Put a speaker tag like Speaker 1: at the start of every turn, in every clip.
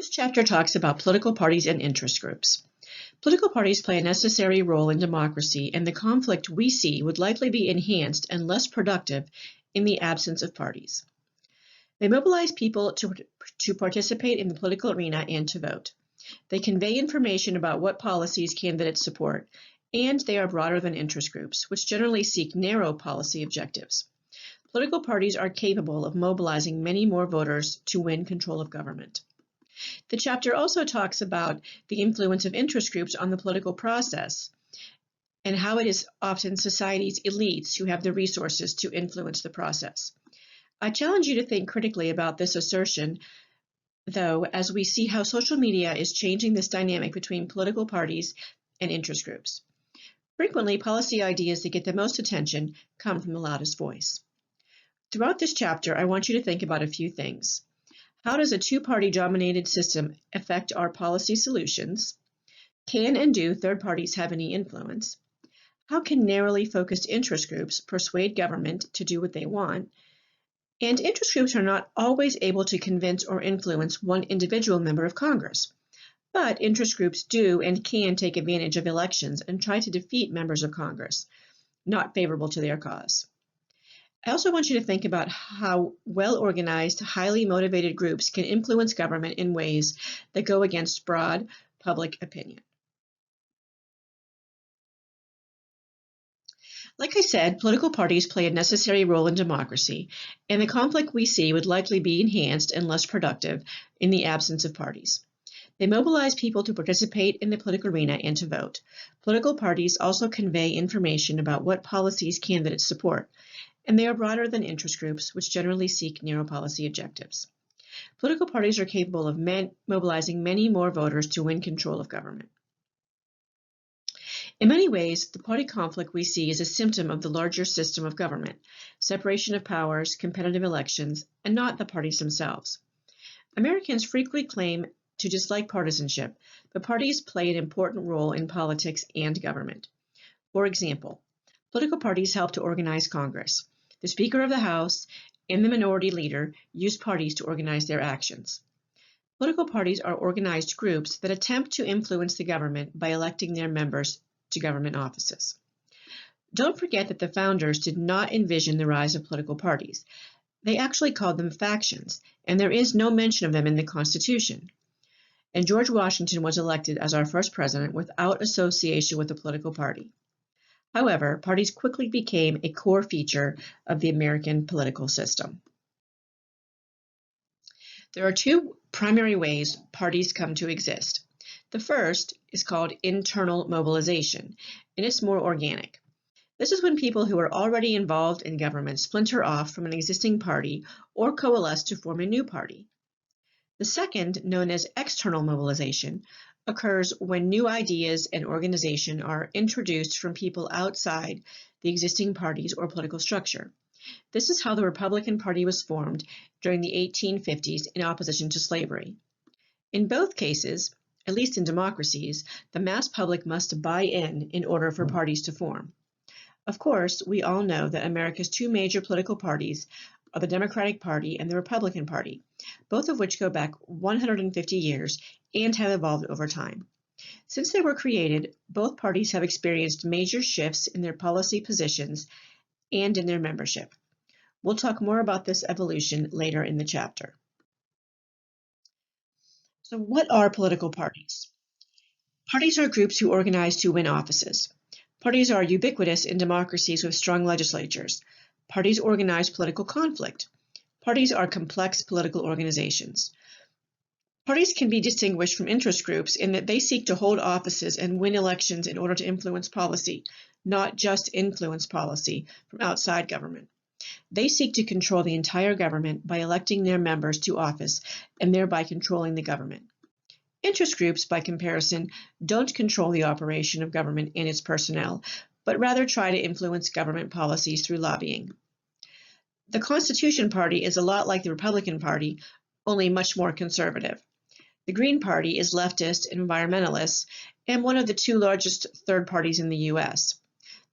Speaker 1: This chapter talks about political parties and interest groups. Political parties play a necessary role in democracy, and the conflict we see would likely be enhanced and less productive in the absence of parties. They mobilize people to participate in the political arena and to vote. They convey information about what policies candidates support, and they are broader than interest groups, which generally seek narrow policy objectives. Political parties are capable of mobilizing many more voters to win control of government. The chapter also talks about the influence of interest groups on the political process and how it is often society's elites who have the resources to influence the process. I challenge you to think critically about this assertion, though, as we see how social media is changing this dynamic between political parties and interest groups. Frequently, policy ideas that get the most attention come from the loudest voice. Throughout this chapter, I want you to think about a few things. How does a two-party dominated system affect our policy solutions? Can and do third parties have any influence? How can narrowly focused interest groups persuade government to do what they want? And interest groups are not always able to convince or influence one individual member of Congress. But interest groups do and can take advantage of elections and try to defeat members of Congress, not favorable to their cause. I also want you to think about how well-organized, highly motivated groups can influence government in ways that go against broad public opinion. Like I said, political parties play a necessary role in democracy, and the conflict we see would likely be enhanced and less productive in the absence of parties. They mobilize people to participate in the political arena and to vote. Political parties also convey information about what policies candidates support, and they are broader than interest groups, which generally seek narrow policy objectives. Political parties are capable of mobilizing many more voters to win control of government. In many ways, the party conflict we see is a symptom of the larger system of government, separation of powers, competitive elections, and not the parties themselves. Americans frequently claim to dislike partisanship, but parties play an important role in politics and government. For example, political parties help to organize Congress. The Speaker of the House and the Minority Leader use parties to organize their actions. Political parties are organized groups that attempt to influence the government by electing their members to government offices. Don't forget that the founders did not envision the rise of political parties. They actually called them factions, and there is no mention of them in the Constitution. And George Washington was elected as our first president without association with a political party. However, parties quickly became a core feature of the American political system. There are two primary ways parties come to exist. The first is called internal mobilization, and it's more organic. This is when people who are already involved in government splinter off from an existing party or coalesce to form a new party. The second, known as external mobilization, occurs when new ideas and organization are introduced from people outside the existing parties or political structure. This is how the Republican Party was formed during the 1850s in opposition to slavery. In both cases, at least in democracies, the mass public must buy in order for parties to form. Of course, we all know that America's two major political parties are the Democratic Party and the Republican Party, both of which go back 150 years and have evolved over time. Since they were created, both parties have experienced major shifts in their policy positions and in their membership. We'll talk more about this evolution later in the chapter. So what are political parties? Parties are groups who organize to win offices. Parties are ubiquitous in democracies with strong legislatures. Parties organize political conflict. Parties are complex political organizations. Parties can be distinguished from interest groups in that they seek to hold offices and win elections in order to influence policy, not just influence policy from outside government. They seek to control the entire government by electing their members to office and thereby controlling the government. Interest groups, by comparison, don't control the operation of government and its personnel, but rather try to influence government policies through lobbying. The Constitution Party is a lot like the Republican Party, only much more conservative. The Green Party is leftist and environmentalist, and one of the two largest third parties in the U.S.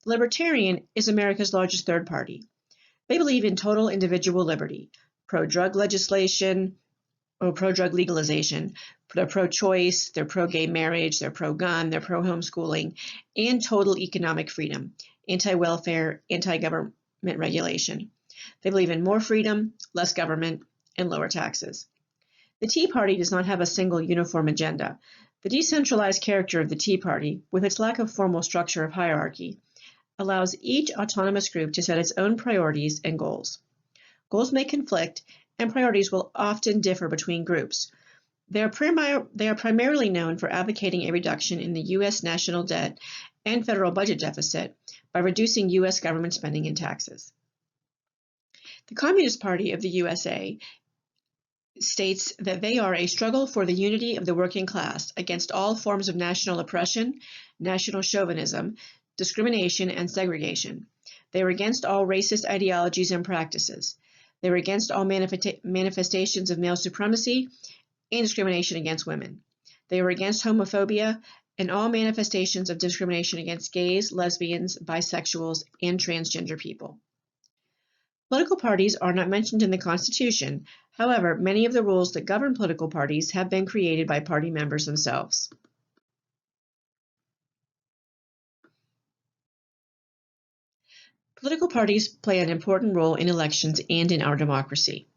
Speaker 1: The Libertarian is America's largest third party. They believe in total individual liberty, pro-drug legislation, or pro-drug legalization. They're pro-choice, they're pro-gay marriage, they're pro-gun, they're pro-homeschooling, and total economic freedom, anti-welfare, anti-government regulation. They believe in more freedom, less government, and lower taxes. The Tea Party does not have a single uniform agenda. The decentralized character of the Tea Party, with its lack of formal structure of hierarchy, allows each autonomous group to set its own priorities and goals. Goals may conflict, and priorities will often differ between groups. They are primarily known for advocating a reduction in the U.S. national debt and federal budget deficit by reducing U.S. government spending and taxes. The Communist Party of the USA states that they are a struggle for the unity of the working class against all forms of national oppression, national chauvinism, discrimination, and segregation. They are against all racist ideologies and practices. They are against all manifestations of male supremacy and discrimination against women. They are against homophobia and all manifestations of discrimination against gays, lesbians, bisexuals, and transgender people. Political parties are not mentioned in the Constitution. However, many of the rules that govern political parties have been created by party members themselves. Political parties play an important role in elections and in our democracy.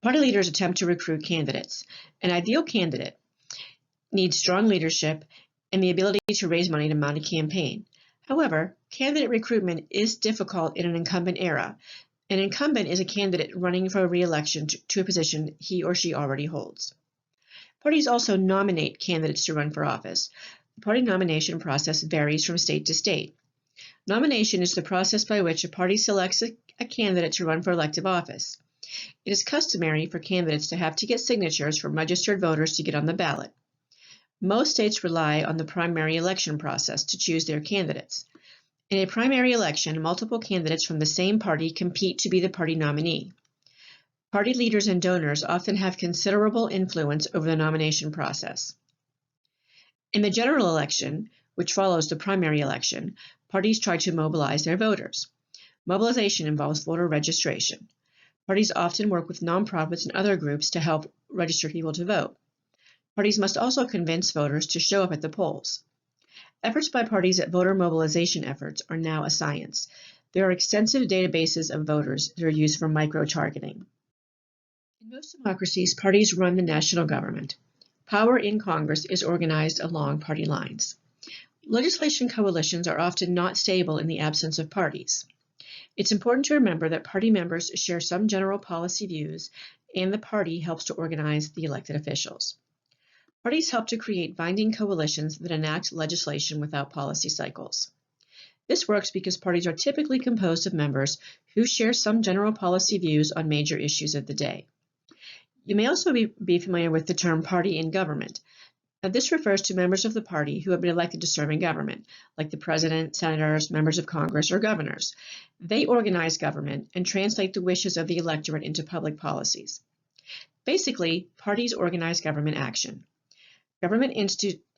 Speaker 1: Party leaders attempt to recruit candidates. An ideal candidate needs strong leadership and the ability to raise money to mount a campaign. However, candidate recruitment is difficult in an incumbent era. An incumbent is a candidate running for re-election to a position he or she already holds. Parties also nominate candidates to run for office. The party nomination process varies from state to state. Nomination is the process by which a party selects a candidate to run for elective office. It is customary for candidates to have to get signatures from registered voters to get on the ballot. Most states rely on the primary election process to choose their candidates. In a primary election, multiple candidates from the same party compete to be the party nominee. Party leaders and donors often have considerable influence over the nomination process. In the general election, which follows the primary election, parties try to mobilize their voters. Mobilization involves voter registration. Parties often work with nonprofits and other groups to help register people to vote. Parties must also convince voters to show up at the polls. Efforts by parties at voter mobilization efforts are now a science. There are extensive databases of voters that are used for micro-targeting. In most democracies, parties run the national government. Power in Congress is organized along party lines. Legislation coalitions are often not stable in the absence of parties. It's important to remember that party members share some general policy views, and the party helps to organize the elected officials. Parties help to create binding coalitions that enact legislation without policy cycles. This works because parties are typically composed of members who share some general policy views on major issues of the day. You may also be familiar with the term party in government. Now, this refers to members of the party who have been elected to serve in government, like the president, senators, members of Congress, or governors. They organize government and translate the wishes of the electorate into public policies. Basically, parties organize government action. Government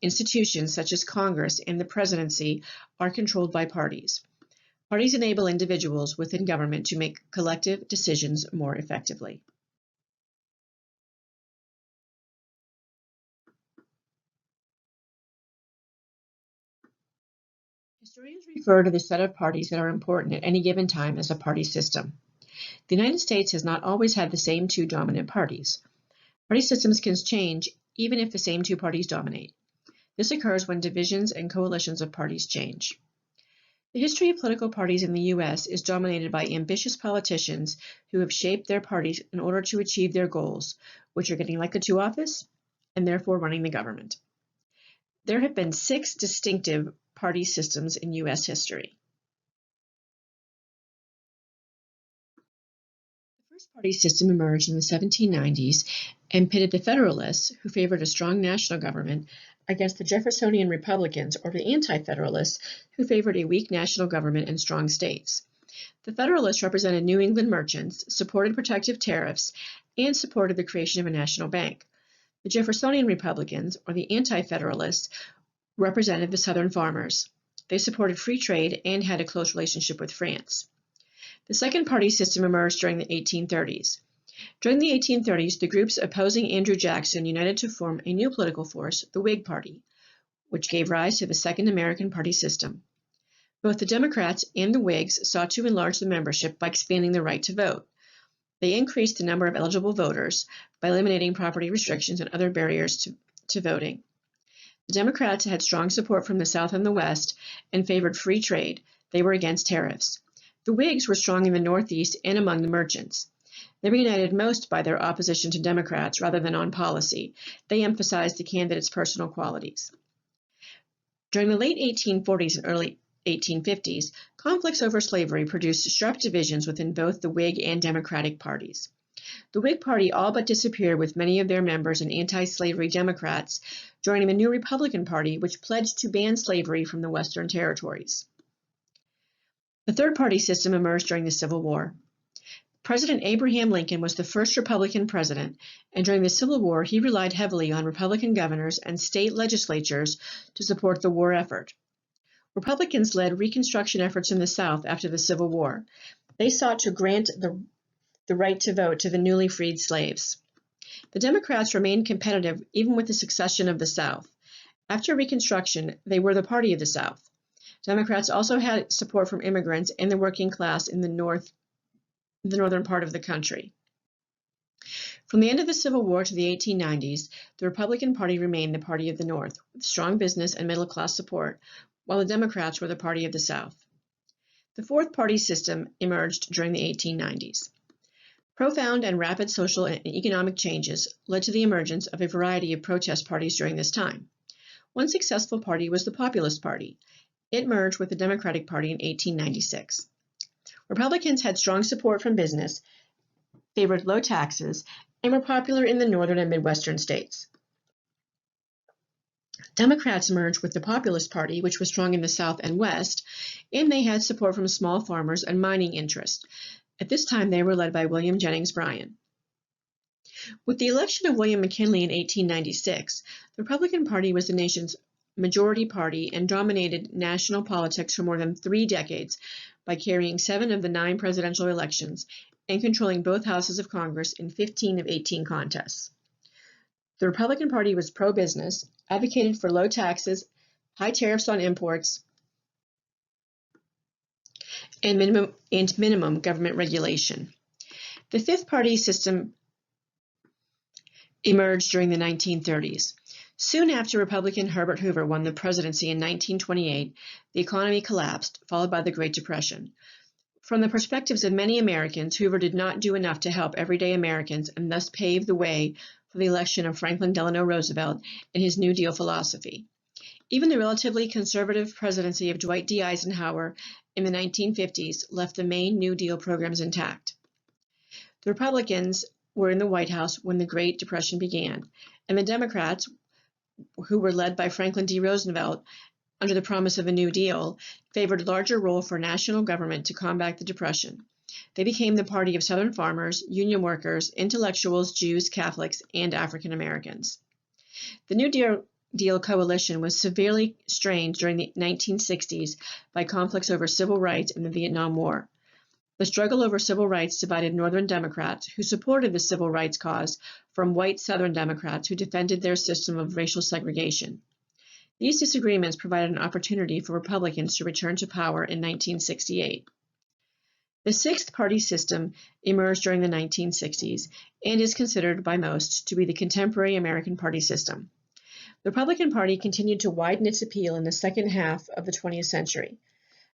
Speaker 1: institutions such as Congress and the presidency are controlled by parties. Parties enable individuals within government to make collective decisions more effectively. Historians refer to the set of parties that are important at any given time as a party system. The United States has not always had the same two dominant parties. Party systems can change even if the same two parties dominate. This occurs when divisions and coalitions of parties change. The history of political parties in the U.S. is dominated by ambitious politicians who have shaped their parties in order to achieve their goals, which are getting elected to office and therefore running the government. There have been 6 distinctive party systems in U.S. history. The first party system emerged in the 1790s and pitted the Federalists, who favored a strong national government, against the Jeffersonian Republicans, or the Anti-Federalists, who favored a weak national government and strong states. The Federalists represented New England merchants, supported protective tariffs, and supported the creation of a national bank. The Jeffersonian Republicans, or the Anti-Federalists, represented the Southern farmers. They supported free trade and had a close relationship with France. The second party system emerged during the 1830s. During the 1830s, the groups opposing Andrew Jackson united to form a new political force, the Whig Party, which gave rise to the Second American Party system. Both the Democrats and the Whigs sought to enlarge the membership by expanding the right to vote. They increased the number of eligible voters by eliminating property restrictions and other barriers to voting. The Democrats had strong support from the South and the West and favored free trade. They were against tariffs. The Whigs were strong in the Northeast and among the merchants. They were united most by their opposition to Democrats rather than on policy. They emphasized the candidates' personal qualities. During the late 1840s and early 1850s, conflicts over slavery produced sharp divisions within both the Whig and Democratic parties. The Whig Party all but disappeared, with many of their members and anti-slavery Democrats joining the new Republican Party, which pledged to ban slavery from the Western territories. The third party system emerged during the Civil War. President Abraham Lincoln was the first Republican president, and during the Civil War, he relied heavily on Republican governors and state legislatures to support the war effort. Republicans led Reconstruction efforts in the South after the Civil War. They sought to grant the right to vote to the newly freed slaves. The Democrats remained competitive even with the secession of the South. After Reconstruction, they were the party of the South. Democrats also had support from immigrants and the working class in the northern part of the country. From the end of the Civil War to the 1890s, the Republican Party remained the party of the North, with strong business and middle class support, while the Democrats were the party of the South. The fourth party system emerged during the 1890s. Profound and rapid social and economic changes led to the emergence of a variety of protest parties during this time. One successful party was the Populist Party. It merged with the Democratic Party in 1896. Republicans had strong support from business, favored low taxes, and were popular in the northern and midwestern states. Democrats merged with the Populist Party, which was strong in the South and West, and they had support from small farmers and mining interests. At this time, they were led by William Jennings Bryan. With the election of William McKinley in 1896, the Republican Party was the nation's majority party and dominated national politics for more than 3 decades by carrying 7 of the 9 presidential elections and controlling both houses of Congress in 15 of 18 contests. The Republican Party was pro-business, advocated for low taxes, high tariffs on imports, and minimum government regulation. The fifth party system emerged during the 1930s. Soon after Republican Herbert Hoover won the presidency in 1928, the economy collapsed, followed by the Great Depression. From the perspectives of many Americans, Hoover did not do enough to help everyday Americans and thus paved the way for the election of Franklin Delano Roosevelt and his New Deal philosophy. Even the relatively conservative presidency of Dwight D. Eisenhower in the 1950s left the main New Deal programs intact. The Republicans were in the White House when the Great Depression began, and the Democrats, who were led by Franklin D. Roosevelt under the promise of a New Deal, favored a larger role for national government to combat the Depression. They became the party of Southern farmers, union workers, intellectuals, Jews, Catholics, and African Americans. The New Deal coalition was severely strained during the 1960s by conflicts over civil rights and the Vietnam War. The struggle over civil rights divided Northern Democrats, who supported the civil rights cause, from white Southern Democrats, who defended their system of racial segregation. These disagreements provided an opportunity for Republicans to return to power in 1968. The sixth party system emerged during the 1960s and is considered by most to be the contemporary American party system. The Republican Party continued to widen its appeal in the second half of the 20th century.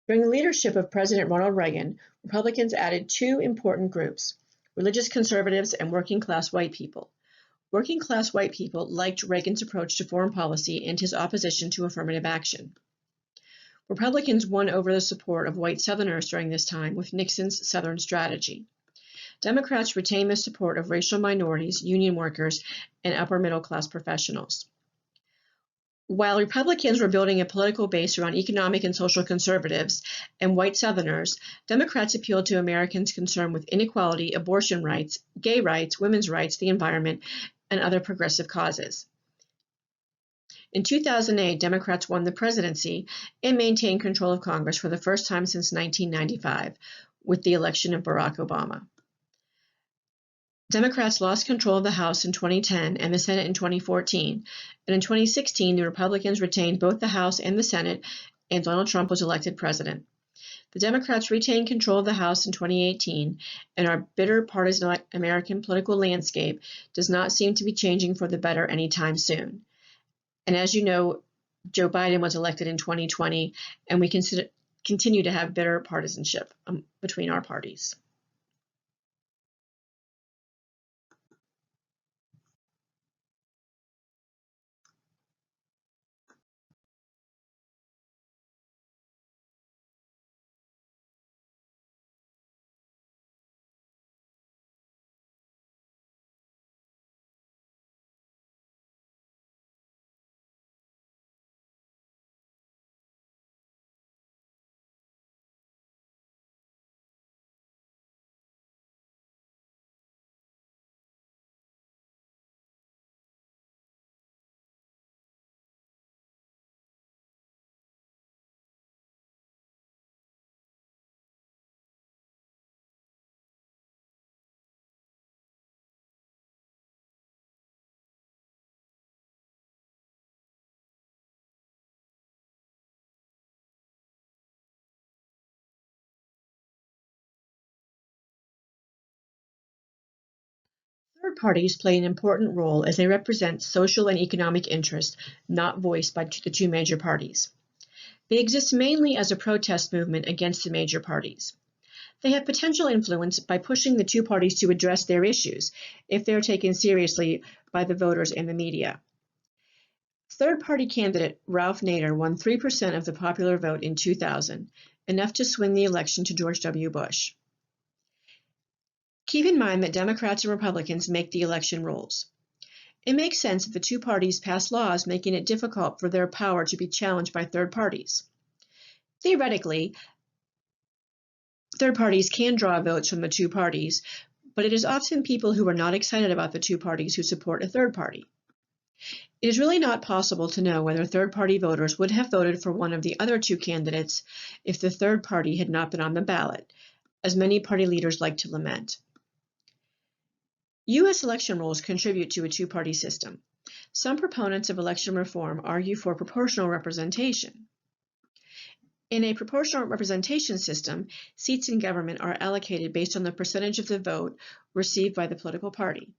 Speaker 1: During the leadership of President Ronald Reagan, Republicans added 2 important groups: religious conservatives and working class white people. Working class white people liked Reagan's approach to foreign policy and his opposition to affirmative action. Republicans won over the support of white Southerners during this time with Nixon's Southern strategy. Democrats retained the support of racial minorities, union workers, and upper middle class professionals. While Republicans were building a political base around economic and social conservatives and white Southerners, Democrats appealed to Americans concerned with inequality, abortion rights, gay rights, women's rights, the environment, and other progressive causes. In 2008, Democrats won the presidency and maintained control of Congress for the first time since 1995, with the election of Barack Obama. Democrats lost control of the House in 2010 and the Senate in 2014, and in 2016 the Republicans retained both the House and the Senate, and Donald Trump was elected president. The Democrats retained control of the House in 2018, and our bitter partisan American political landscape does not seem to be changing for the better anytime soon. And as you know, Joe Biden was elected in 2020, and we continue to have bitter partisanship between our parties. Third parties play an important role as they represent social and economic interests not voiced by the two major parties. They exist mainly as a protest movement against the major parties. They have potential influence by pushing the two parties to address their issues if they are taken seriously by the voters and the media. Third-party candidate Ralph Nader won 3% of the popular vote in 2000, enough to swing the election to George W. Bush. Keep in mind that Democrats and Republicans make the election rules. It makes sense that the two parties pass laws making it difficult for their power to be challenged by third parties. Theoretically, third parties can draw votes from the two parties, but it is often people who are not excited about the two parties who support a third party. It is really not possible to know whether third-party voters would have voted for one of the other two candidates if the third party had not been on the ballot, as many party leaders like to lament. U.S. election rules contribute to a two-party system. Some proponents of election reform argue for proportional representation. In a proportional representation system, seats in government are allocated based on the percentage of the vote received by the political party.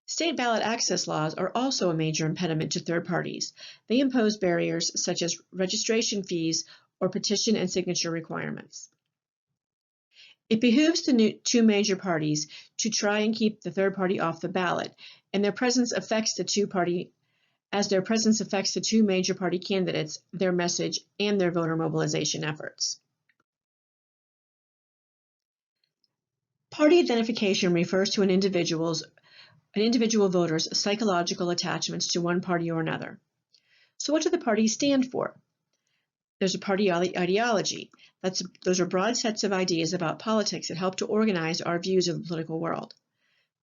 Speaker 1: State ballot access laws are also a major impediment to third parties. They impose barriers such as registration fees or petition and signature requirements. It behooves the two major parties to try and keep the third party off the ballot, and their presence affects the two major party candidates, their message, and their voter mobilization efforts. Party identification refers to an individual voter's psychological attachments to one party or another. So what do the parties stand for? There's a party ideology. Those are broad sets of ideas about politics that help to organize our views of the political world.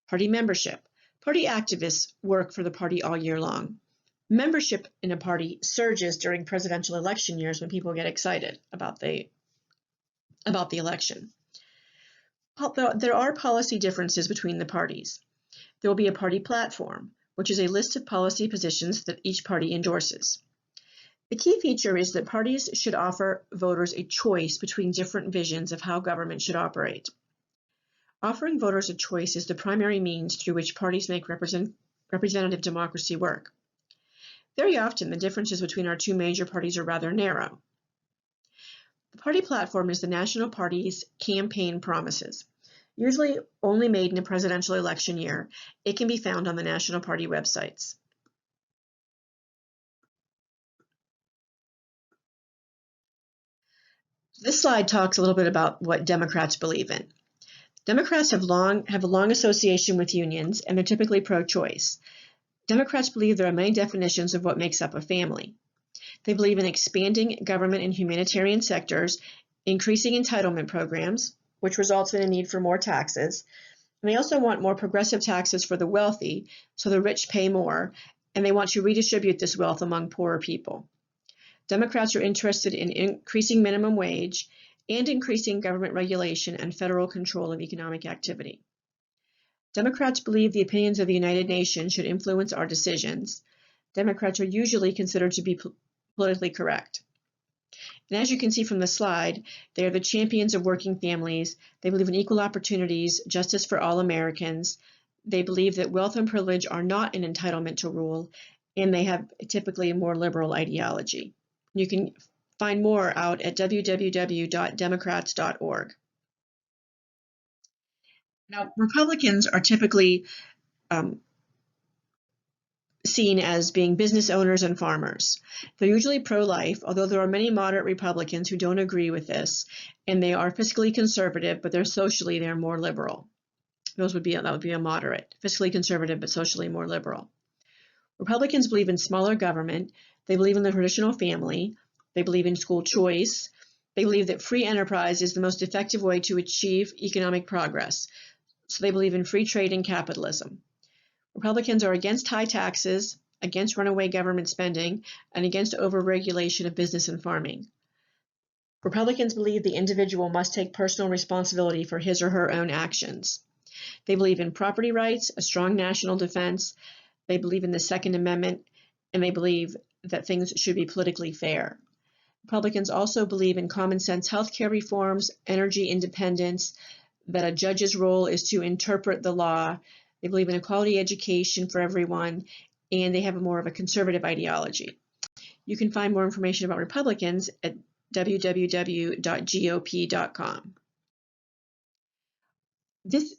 Speaker 1: Party membership. Party activists work for the party all year long. Membership in a party surges during presidential election years when people get excited about the election. There are policy differences between the parties. There will be a party platform, which is a list of policy positions that each party endorses. The key feature is that parties should offer voters a choice between different visions of how government should operate. Offering voters a choice is the primary means through which parties make representative democracy work. Very often, the differences between our two major parties are rather narrow. The party platform is the national party's campaign promises. Usually only made in a presidential election year, it can be found on the national party websites. This slide talks a little bit about what Democrats believe in. Democrats have a long association with unions, and they're typically pro-choice. Democrats believe there are many definitions of what makes up a family. They believe in expanding government and humanitarian sectors, increasing entitlement programs, which results in a need for more taxes. And they also want more progressive taxes for the wealthy, so the rich pay more, and they want to redistribute this wealth among poorer people. Democrats are interested in increasing minimum wage and increasing government regulation and federal control of economic activity. Democrats believe the opinions of the United Nations should influence our decisions. Democrats are usually considered to be politically correct. And as you can see from the slide, they are the champions of working families. They believe in equal opportunities, justice for all Americans. They believe that wealth and privilege are not an entitlement to rule, and they have typically a more liberal ideology. You can find more out at www.democrats.org. Now, Republicans are typically seen as being business owners and farmers. They're usually pro-life, although there are many moderate Republicans who don't agree with this, and they are fiscally conservative, but they're more liberal. That would be a moderate, fiscally conservative, but socially more liberal. Republicans believe in smaller government. They believe in the traditional family. They believe in school choice. They believe that free enterprise is the most effective way to achieve economic progress. So they believe in free trade and capitalism. Republicans are against high taxes, against runaway government spending, and against overregulation of business and farming. Republicans believe the individual must take personal responsibility for his or her own actions. They believe in property rights, a strong national defense. They believe in the Second Amendment, and they believe that things should be politically fair. Republicans also believe in common sense healthcare reforms, energy independence, that a judge's role is to interpret the law. They believe in a quality education for everyone, and they have more of a conservative ideology. You can find more information about Republicans at www.gop.com. This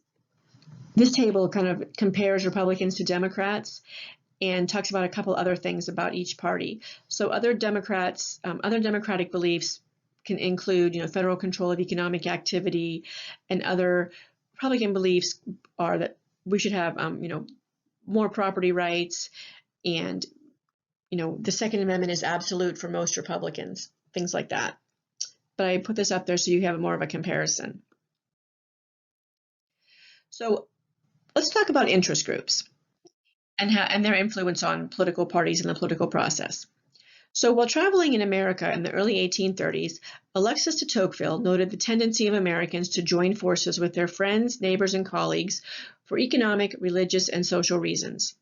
Speaker 1: table kind of compares Republicans to Democrats and talks about a couple other things about each party. So other democratic beliefs can include, federal control of economic activity, and other Republican beliefs are that we should have, more property rights, and, the Second Amendment is absolute for most Republicans, things like that. But I put this up there so you have more of a comparison. So let's talk about interest groups and their influence on political parties and the political process. So while traveling in America in the early 1830s, Alexis de Tocqueville noted the tendency of Americans to join forces with their friends, neighbors, and colleagues for economic, religious, and social reasons.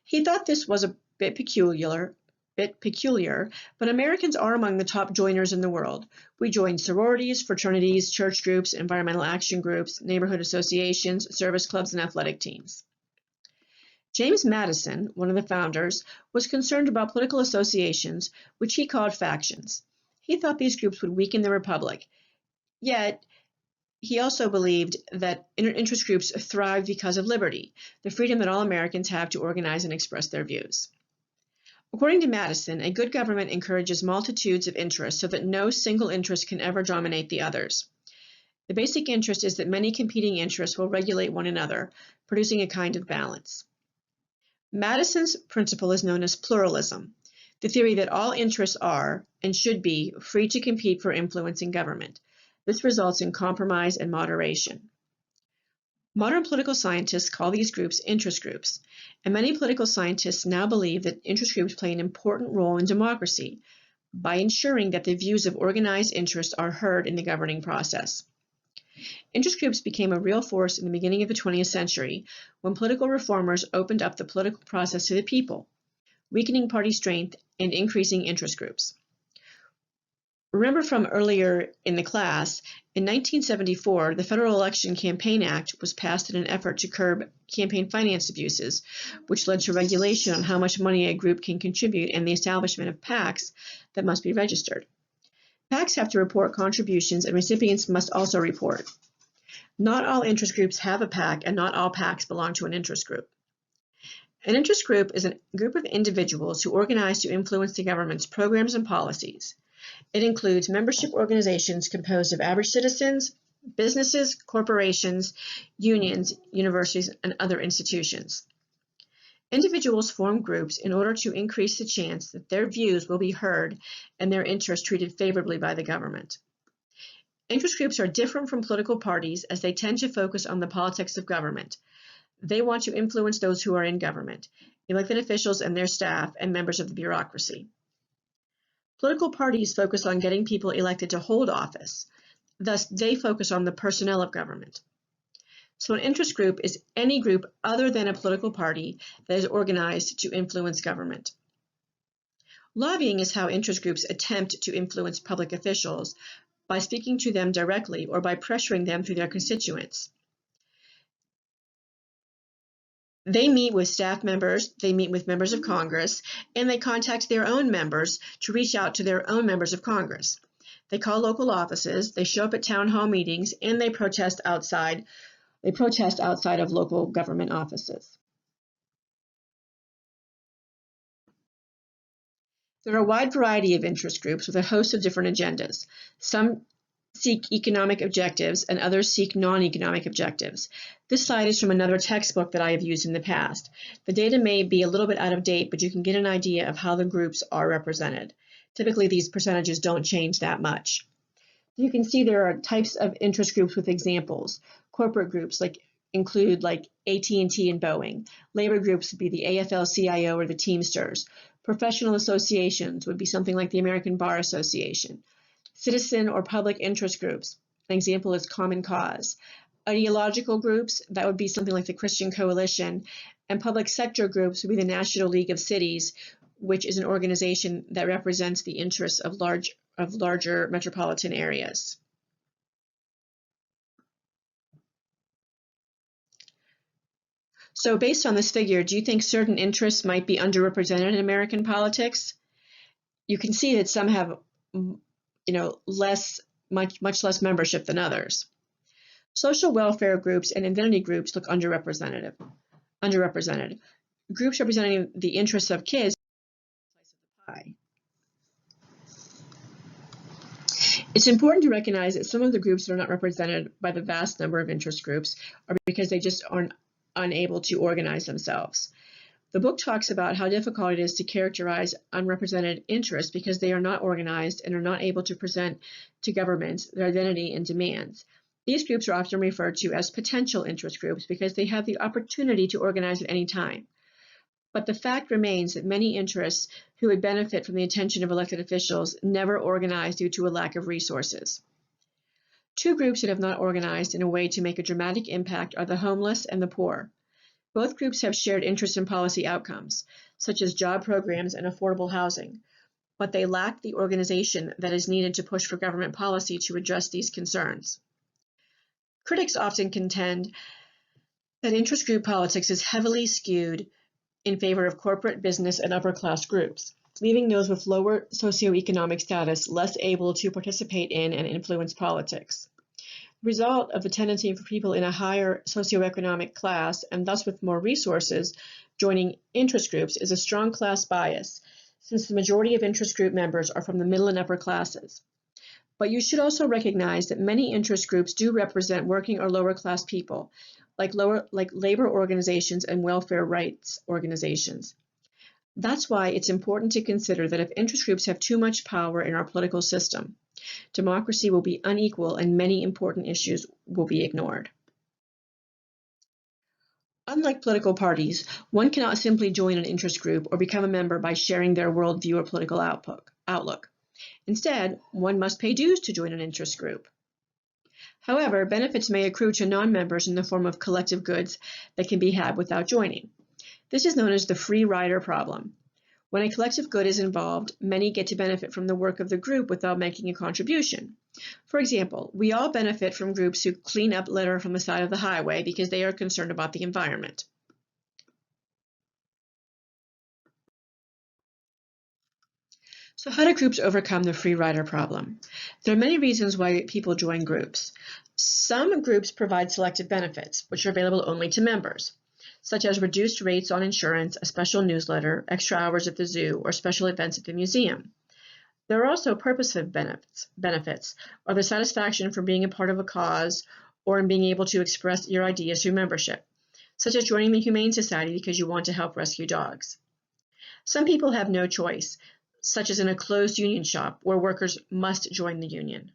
Speaker 1: He thought this was a bit peculiar, but Americans are among the top joiners in the world. We join sororities, fraternities, church groups, environmental action groups, neighborhood associations, service clubs, and athletic teams. James Madison, one of the founders, was concerned about political associations, which he called factions. He thought these groups would weaken the republic. Yet, he also believed that interest groups thrive because of liberty, the freedom that all Americans have to organize and express their views. According to Madison, a good government encourages multitudes of interests so that no single interest can ever dominate the others. The basic interest is that many competing interests will regulate one another, producing a kind of balance. Madison's principle is known as pluralism, the theory that all interests are, and should be, free to compete for influence in government. This results in compromise and moderation. Modern political scientists call these groups interest groups, and many political scientists now believe that interest groups play an important role in democracy by ensuring that the views of organized interests are heard in the governing process. Interest groups became a real force in the beginning of the 20th century when political reformers opened up the political process to the people, weakening party strength and increasing interest groups. Remember from earlier in the class, in 1974, the Federal Election Campaign Act was passed in an effort to curb campaign finance abuses, which led to regulation on how much money a group can contribute and the establishment of PACs that must be registered. PACs have to report contributions, and recipients must also report. Not all interest groups have a PAC, and not all PACs belong to an interest group. An interest group is a group of individuals who organize to influence the government's programs and policies. It includes membership organizations composed of average citizens, businesses, corporations, unions, universities, and other institutions. Individuals form groups in order to increase the chance that their views will be heard and their interests treated favorably by the government. Interest groups are different from political parties as they tend to focus on the politics of government. They want to influence those who are in government, elected officials and their staff, and members of the bureaucracy. Political parties focus on getting people elected to hold office. Thus, they focus on the personnel of government. So an interest group is any group other than a political party that is organized to influence government. Lobbying is how interest groups attempt to influence public officials by speaking to them directly or by pressuring them through their constituents. They meet with staff members, they meet with members of Congress, and they contact their own members to reach out to their own members of Congress. They call local offices, they show up at town hall meetings, and they protest outside of local government offices. There are a wide variety of interest groups with a host of different agendas. Some seek economic objectives and others seek non-economic objectives. This slide is from another textbook that I have used in the past. The data may be a little bit out of date, but you can get an idea of how the groups are represented. Typically, these percentages don't change that much. You can see there are types of interest groups with examples. Corporate groups include AT&T and Boeing. Labor groups would be the AFL-CIO or the Teamsters. Professional associations would be something like the American Bar Association. Citizen or public interest groups, an example is Common Cause. Ideological groups, that would be something like the Christian Coalition. And public sector groups would be the National League of Cities, which is an organization that represents the interests of larger metropolitan areas. So based on this figure, do you think certain interests might be underrepresented in American politics? You can see that some have much less membership than others. Social welfare groups and identity groups look underrepresented. Groups representing the interests of kids pie. It's important to recognize that some of the groups that are not represented by the vast number of interest groups are because they just aren't unable to organize themselves. The book talks about how difficult it is to characterize unrepresented interests because they are not organized and are not able to present to governments their identity and demands. These groups are often referred to as potential interest groups because they have the opportunity to organize at any time. But the fact remains that many interests who would benefit from the attention of elected officials never organize due to a lack of resources. Two groups that have not organized in a way to make a dramatic impact are the homeless and the poor. Both groups have shared interests in policy outcomes, such as job programs and affordable housing, but they lack the organization that is needed to push for government policy to address these concerns. Critics often contend that interest group politics is heavily skewed in favor of corporate, business, and upper-class groups, leaving those with lower socioeconomic status less able to participate in and influence politics. The result of the tendency for people in a higher socioeconomic class, and thus with more resources, joining interest groups is a strong class bias, since the majority of interest group members are from the middle and upper classes. But you should also recognize that many interest groups do represent working or lower class people, like labor organizations and welfare rights organizations. That's why it's important to consider that if interest groups have too much power in our political system, democracy will be unequal and many important issues will be ignored. Unlike political parties, one cannot simply join an interest group or become a member by sharing their worldview or political outlook. Instead, one must pay dues to join an interest group. However, benefits may accrue to non-members in the form of collective goods that can be had without joining. This is known as the free rider problem. When a collective good is involved, many get to benefit from the work of the group without making a contribution. For example, we all benefit from groups who clean up litter from the side of the highway because they are concerned about the environment. So how do groups overcome the free rider problem? There are many reasons why people join groups. Some groups provide selected benefits, which are available only to members, such as reduced rates on insurance, a special newsletter, extra hours at the zoo, or special events at the museum. There are also purposive benefits, or the satisfaction from being a part of a cause or in being able to express your ideas through membership, such as joining the Humane Society because you want to help rescue dogs. Some people have no choice, such as in a closed union shop where workers must join the union.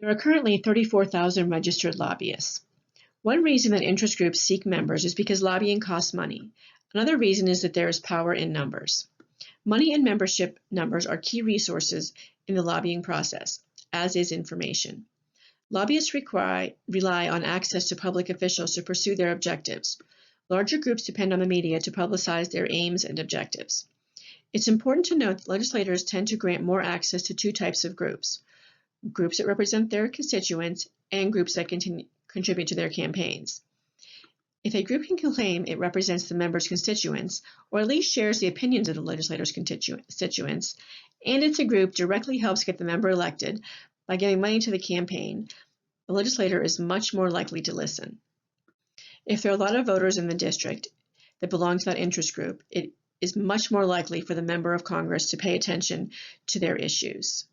Speaker 1: There are currently 34,000 registered lobbyists. One reason that interest groups seek members is because lobbying costs money. Another reason is that there is power in numbers. Money and membership numbers are key resources in the lobbying process, as is information. Lobbyists rely on access to public officials to pursue their objectives. Larger groups depend on the media to publicize their aims and objectives. It's important to note that legislators tend to grant more access to two types of groups: groups that represent their constituents and groups that contribute to their campaigns. If a group can claim it represents the member's constituents, or at least shares the opinions of the legislator's constituents, and if the group directly helps get the member elected by giving money to the campaign, the legislator is much more likely to listen. If there are a lot of voters in the district that belong to that interest group, it is much more likely for the member of Congress to pay attention to their issues.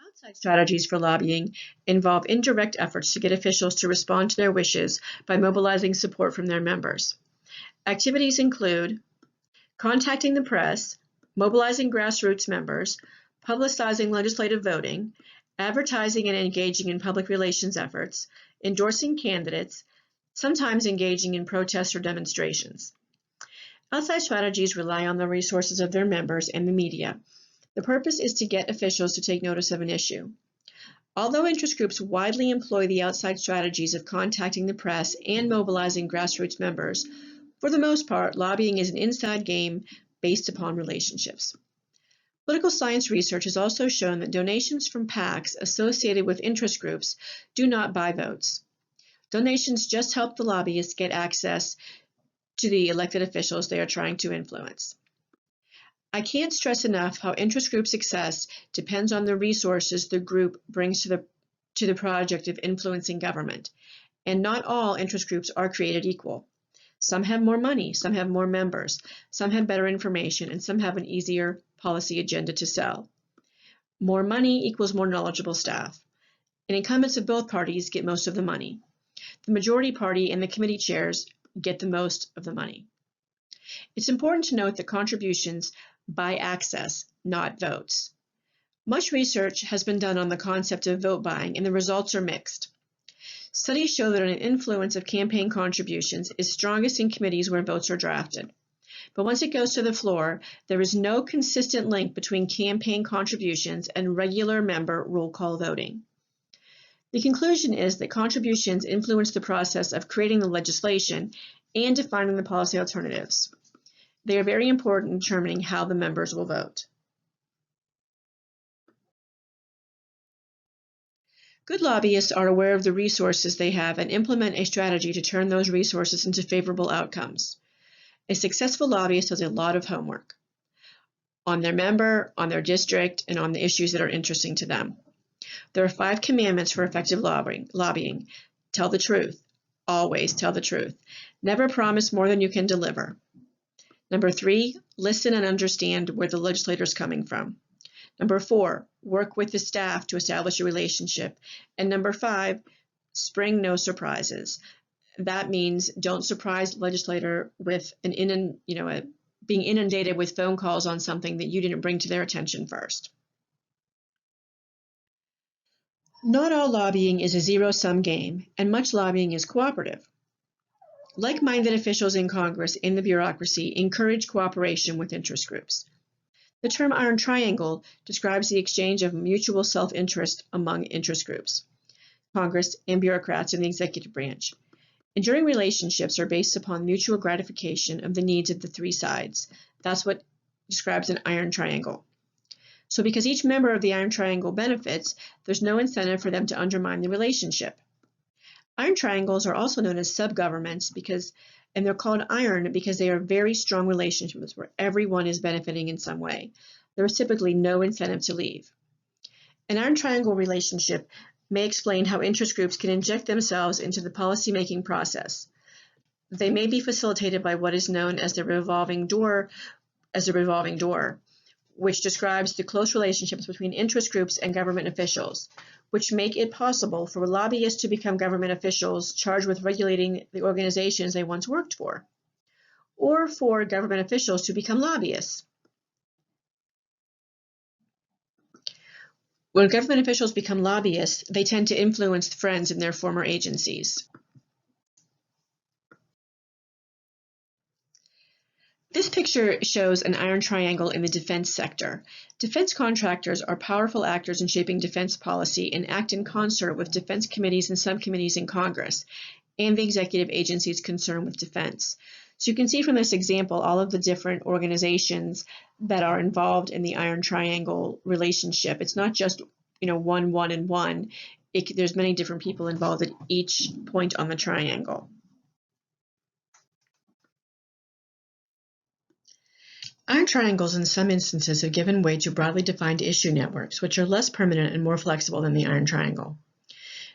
Speaker 1: Outside strategies for lobbying involve indirect efforts to get officials to respond to their wishes by mobilizing support from their members. Activities include contacting the press, mobilizing grassroots members, publicizing legislative voting, advertising and engaging in public relations efforts, endorsing candidates, sometimes engaging in protests or demonstrations. Outside strategies rely on the resources of their members and the media. The purpose is to get officials to take notice of an issue. Although interest groups widely employ the outside strategies of contacting the press and mobilizing grassroots members, for the most part, lobbying is an inside game based upon relationships. Political science research has also shown that donations from PACs associated with interest groups do not buy votes. Donations just help the lobbyists get access to the elected officials they are trying to influence. I can't stress enough how interest group success depends on the resources the group brings to the project of influencing government. And not all interest groups are created equal. Some have more money, some have more members, some have better information, and some have an easier policy agenda to sell. More money equals more knowledgeable staff. And incumbents of both parties get most of the money. The majority party and the committee chairs get the most of the money. It's important to note that contributions buy access, not votes. Much research has been done on the concept of vote buying, and the results are mixed. Studies show that an influence of campaign contributions is strongest in committees where votes are drafted. But once it goes to the floor, there is no consistent link between campaign contributions and regular member roll call voting. The conclusion is that contributions influence the process of creating the legislation and defining the policy alternatives. They are very important in determining how the members will vote. Good lobbyists are aware of the resources they have and implement a strategy to turn those resources into favorable outcomes. A successful lobbyist does a lot of homework on their member, on their district, and on the issues that are interesting to them. There are 5 commandments for effective lobbying. Tell the truth. Always tell the truth. Never promise more than you can deliver. Number 3, listen and understand where the legislator is coming from. Number 4, work with the staff to establish a relationship. And number 5, spring no surprises. That means don't surprise the legislator with being inundated with phone calls on something that you didn't bring to their attention first. Not all lobbying is a zero-sum game, and much lobbying is cooperative. Like-minded officials in Congress and the bureaucracy encourage cooperation with interest groups. The term iron triangle describes the exchange of mutual self-interest among interest groups. Congress, and bureaucrats in the executive branch. Enduring relationships are based upon mutual gratification of the needs of the three sides. That's what describes an iron triangle. So because each member of the iron triangle benefits, there's no incentive for them to undermine the relationship. Iron triangles are also known as subgovernments and they're called iron because they are very strong relationships where everyone is benefiting in some way. There is typically no incentive to leave. An iron triangle relationship may explain how interest groups can inject themselves into the policymaking process. They may be facilitated by what is known as the revolving door, which describes the close relationships between interest groups and government officials, which make it possible for lobbyists to become government officials charged with regulating the organizations they once worked for, or for government officials to become lobbyists. When government officials become lobbyists, they tend to influence friends in their former agencies. This picture shows an iron triangle in the defense sector. Defense contractors are powerful actors in shaping defense policy and act in concert with defense committees and subcommittees in Congress and the executive agencies concerned with defense. So you can see from this example all of the different organizations that are involved in the iron triangle relationship. It's not just one, and one. There's many different people involved at each point on the triangle. Iron triangles in some instances have given way to broadly defined issue networks, which are less permanent and more flexible than the iron triangle.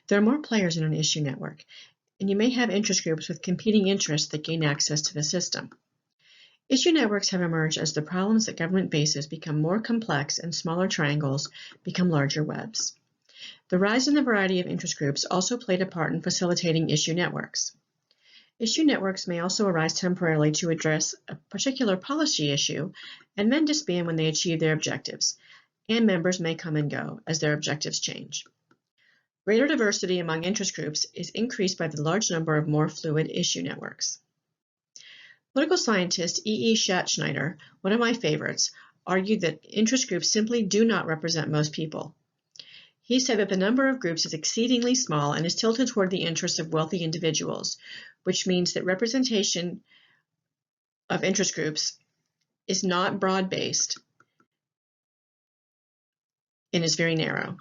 Speaker 1: There are more players in an issue network, and you may have interest groups with competing interests that gain access to the system. Issue networks have emerged as the problems that government faces become more complex and smaller triangles become larger webs. The rise in the variety of interest groups also played a part in facilitating issue networks. Issue networks may also arise temporarily to address a particular policy issue and then disband when they achieve their objectives, and members may come and go as their objectives change. Greater diversity among interest groups is increased by the large number of more fluid issue networks. Political scientist E. Schattschneider, one of my favorites, argued that interest groups simply do not represent most people. He said that the number of groups is exceedingly small and is tilted toward the interests of wealthy individuals, which means that representation of interest groups is not broad-based and is very narrow.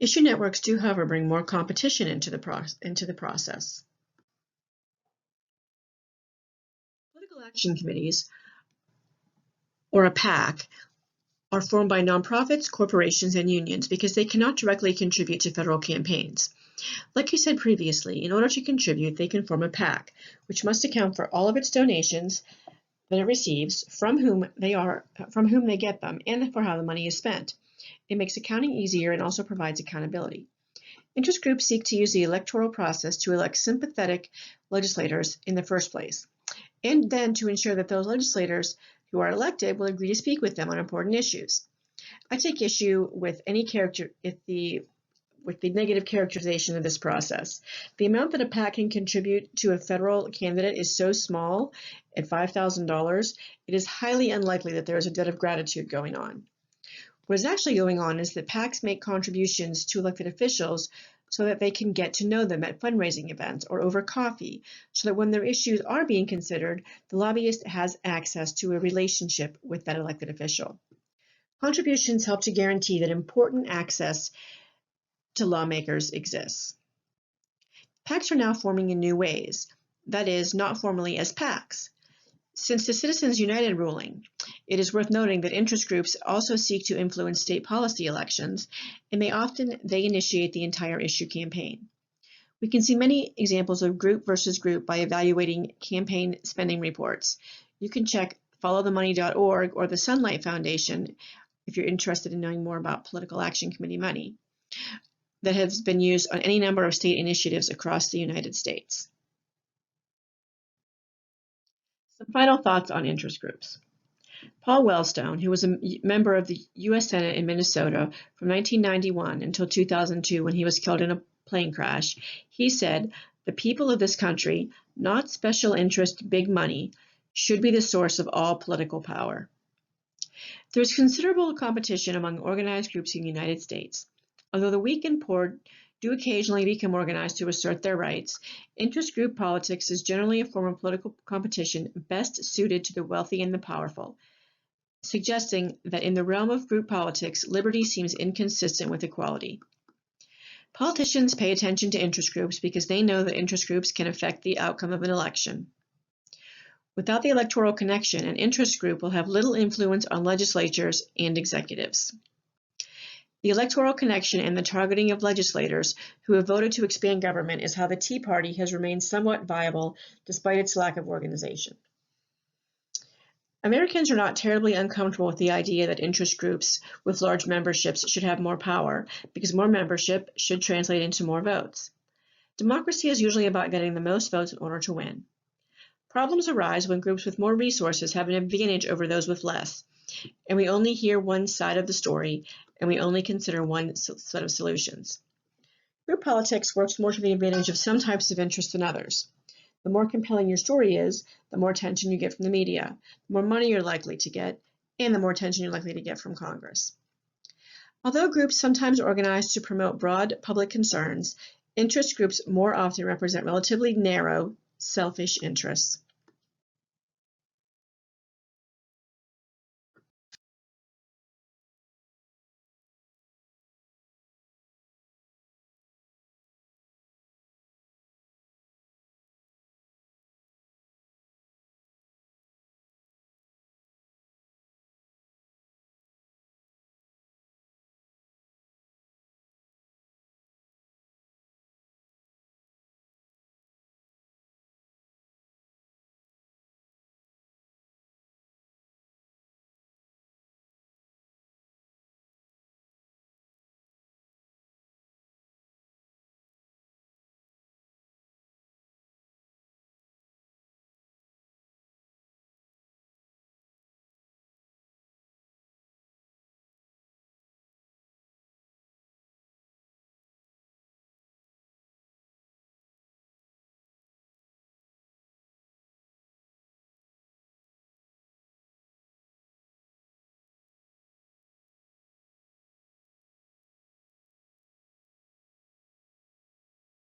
Speaker 1: Issue networks do, however, bring more competition into the process. Political action committees, or a PAC, are formed by nonprofits, corporations, and unions because they cannot directly contribute to federal campaigns. Like I said previously, in order to contribute, they can form a PAC, which must account for all of its donations that it receives, from whom they get them, and for how the money is spent. It makes accounting easier and also provides accountability. Interest groups seek to use the electoral process to elect sympathetic legislators in the first place, and then to ensure that those legislators who are elected will agree to speak with them on important issues. I take issue with with the negative characterization of this process. The amount that a PAC can contribute to a federal candidate is so small, at $5,000, it is highly unlikely that there is a debt of gratitude going on. What is actually going on is that PACs make contributions to elected officials so that they can get to know them at fundraising events or over coffee, so that when their issues are being considered, the lobbyist has access to a relationship with that elected official. Contributions help to guarantee that important access to lawmakers exists. PACs are now forming in new ways, that is, not formally as PACs. Since the Citizens United ruling, it is worth noting that interest groups also seek to influence state policy elections, and they initiate the entire issue campaign. We can see many examples of group versus group by evaluating campaign spending reports. You can check followthemoney.org or the Sunlight Foundation if you're interested in knowing more about political action committee money that has been used on any number of state initiatives across the United States. Some final thoughts on interest groups. Paul Wellstone, who was a member of the U.S. Senate in Minnesota from 1991 until 2002 when he was killed in a plane crash, he said, "The people of this country, not special interest big money, should be the source of all political power." There is considerable competition among organized groups in the United States. Although the weak and poor do occasionally become organized to assert their rights, interest group politics is generally a form of political competition best suited to the wealthy and the powerful, suggesting that in the realm of group politics, liberty seems inconsistent with equality. Politicians pay attention to interest groups because they know that interest groups can affect the outcome of an election. Without the electoral connection, an interest group will have little influence on legislatures and executives. The electoral connection and the targeting of legislators who have voted to expand government is how the Tea Party has remained somewhat viable despite its lack of organization. Americans are not terribly uncomfortable with the idea that interest groups with large memberships should have more power, because more membership should translate into more votes. Democracy is usually about getting the most votes in order to win. Problems arise when groups with more resources have an advantage over those with less, and we only hear one side of the story, and we only consider one set of solutions. Group politics works more to the advantage of some types of interest than others. The more compelling your story is, the more attention you get from the media, the more money you're likely to get, and the more attention you're likely to get from Congress. Although groups sometimes organize to promote broad public concerns, interest groups more often represent relatively narrow, selfish interests.